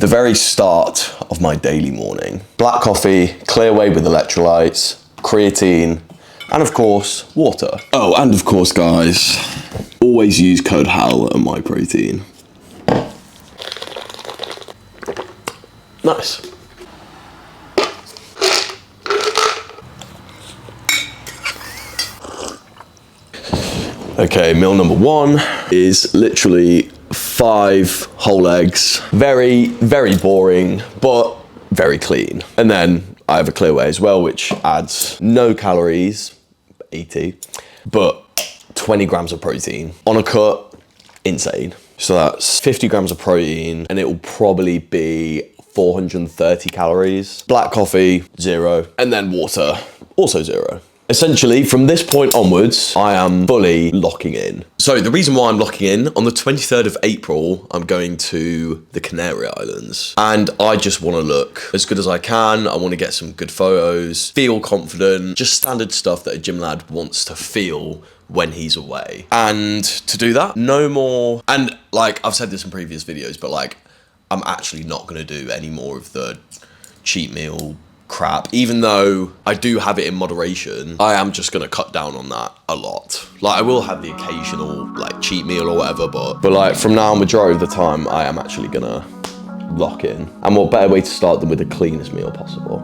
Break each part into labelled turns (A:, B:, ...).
A: the very start of my daily morning. Black coffee, clear whey with electrolytes, creatine, and of course, water. Oh, and of course, guys, always use code HAL at my protein. Nice. Okay, meal number one is literally 5 whole eggs. Very, very boring, but very clean. And then I have a clear whey as well, which adds no calories, 80, but 20 grams of protein. On a cut, insane. So that's 50 grams of protein, and it will probably be 430 calories. Black coffee, 0. And then water, also 0. Essentially, from this point onwards, I am fully locking in. So the reason why I'm locking in, on the 23rd of April, I'm going to the Canary Islands. And I just want to look as good as I can. I want to get some good photos, feel confident, just standard stuff that a gym lad wants to feel when he's away. And to do that, no more, and like I've said this in previous videos, but like I'm actually not going to do any more of the cheat meal crap. Even though I do have it in moderation, I am just gonna cut down on that a lot. Like I will have the occasional like cheat meal or whatever, but like from now, majority of the time, I am actually gonna lock in. And what better way to start than with the cleanest meal possible?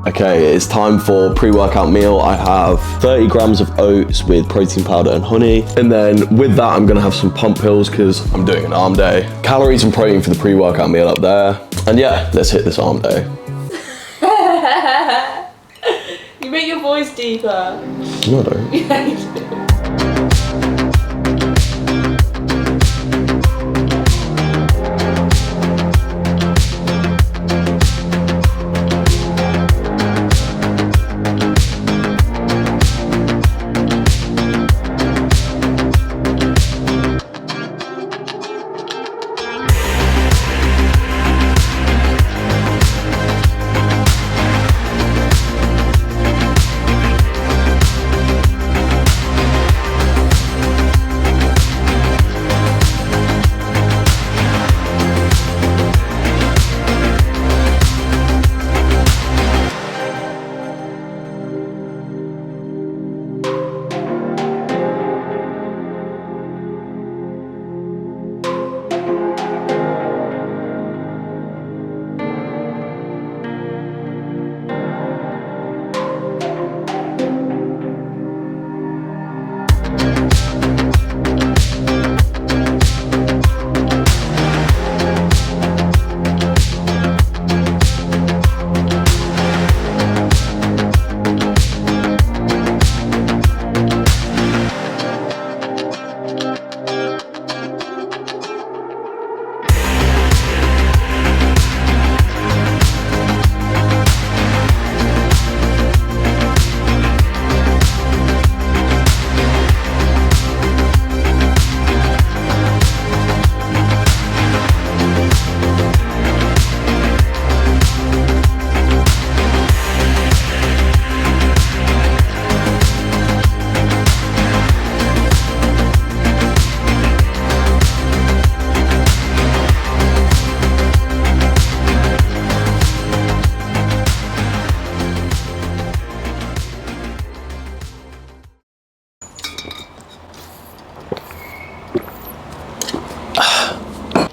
A: Okay, it's time for pre-workout meal. I have 30 grams of oats with protein powder and honey. And then with that, I'm gonna have some pump pills because I'm doing an arm day. Calories and protein for the pre-workout meal up there. And yeah, let's hit this arm day.
B: You make your voice deeper.
A: No, I don't.
B: Yeah, you do.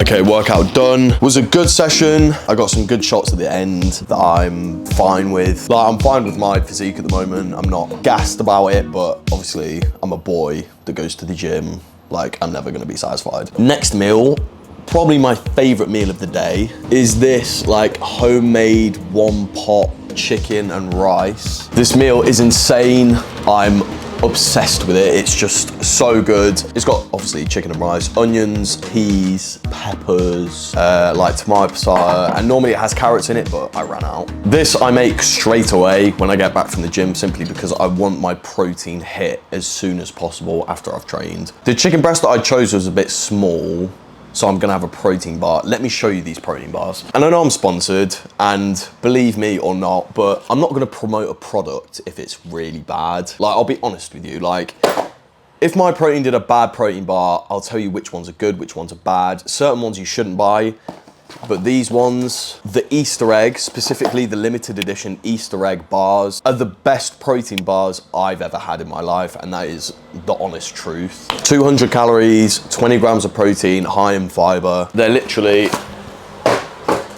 A: Okay, workout done. Was a good session. I got some good shots at the end that I'm fine with. Like, I'm fine with my physique at the moment. I'm not gassed about it, but obviously I'm a boy that goes to the gym. Like, I'm never gonna be satisfied. Next meal, probably my favorite meal of the day, is this like homemade one pot chicken and rice. This meal is insane. I'm obsessed with it. It's just so good. It's got obviously chicken and rice, onions, peas, peppers, like tomato passata, and normally it has carrots in it, but I ran out. This I make straight away when I get back from the gym, simply because I want my protein hit as soon as possible after I've trained. The chicken breast that I chose was a bit small, So I'm gonna have a protein bar. Let me show you these protein bars. And I know I'm sponsored, and believe me or not, but I'm not gonna promote a product if it's really bad. Like, I'll be honest with you, like, if My Protein did a bad protein bar, I'll tell you which ones are good, which ones are bad. Certain ones you shouldn't buy, but these ones, the Easter egg, specifically the limited edition Easter egg bars, are the best protein bars I've ever had in my life, and that is the honest truth. 200 calories, 20 grams of protein, high in fiber. They're literally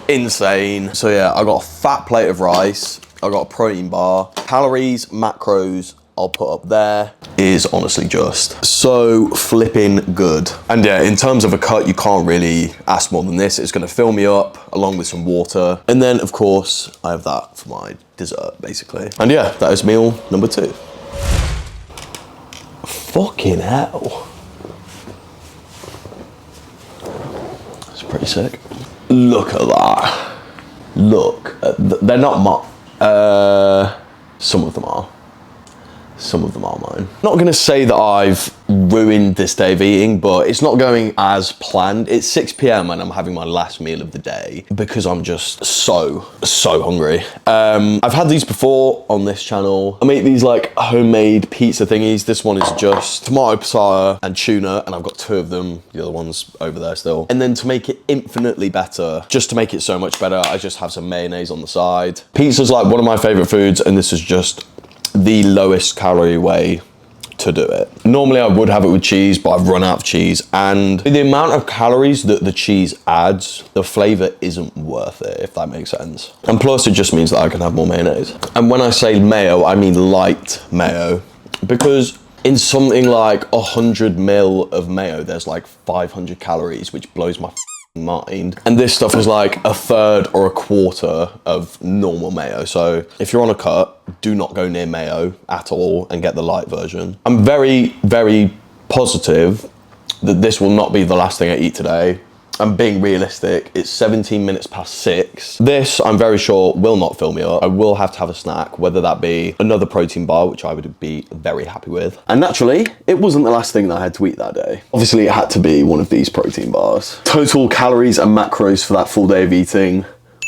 A: insane. So yeah, I got a fat plate of rice, I got a protein bar. Calories, macros, I'll put up there, is honestly just so flipping good. And yeah, in terms of a cut, you can't really ask more than this. It's gonna fill me up along with some water. And then of course, I have that for my dessert, basically. And yeah, that is meal number 2. Fucking hell. That's pretty sick. Look at that. Look, they're not mine. Some of them are. Some of them are mine. Not gonna say that I've ruined this day of eating, but it's not going as planned. It's 6 p.m. and I'm having my last meal of the day because I'm just so hungry. I've had these before on this channel. I make these like homemade pizza thingies. This one is just tomato passata and tuna, and I've got 2 of them. The other one's over there still. And then to make it infinitely better, just to make it so much better, I just have some mayonnaise on the side. Pizza's like one of my favorite foods, and this is just the lowest calorie way to do it. Normally I would have it with cheese, but I've run out of cheese, and the amount of calories that the cheese adds, the flavor isn't worth it, if that makes sense. And plus it just means that I can have more mayonnaise. And when I say mayo, I mean light mayo, because in something like 100 ml of mayo, there's like 500 calories, which blows my mind. And this stuff is like 1/3 or 1/4 of normal mayo. So if you're on a cut, do not go near mayo at all and get the light version. I'm very positive that this will not be the last thing I eat today. I'm being realistic. It's 17 minutes past 6. This, I'm very sure, will not fill me up. I will have to have a snack, whether that be another protein bar, which I would be very happy with. And naturally, it wasn't the last thing that I had to eat that day. Obviously, it had to be one of these protein bars. Total calories and macros for that full day of eating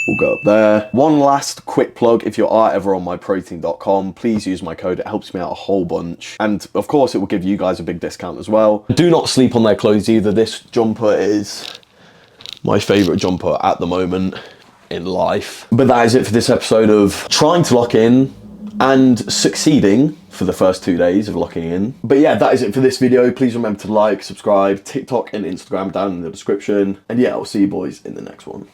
A: will go up there. One last quick plug, if you are ever on myprotein.com, please use my code. It helps me out a whole bunch. And of course, it will give you guys a big discount as well. Do not sleep on their clothes either. This jumper is my favorite jumper at the moment in life. But that is it for this episode of trying to lock in and succeeding for the first 2 days of locking in. But yeah, that is it for this video. Please remember to like, subscribe, TikTok and Instagram down in the description. And yeah, I'll see you boys in the next one.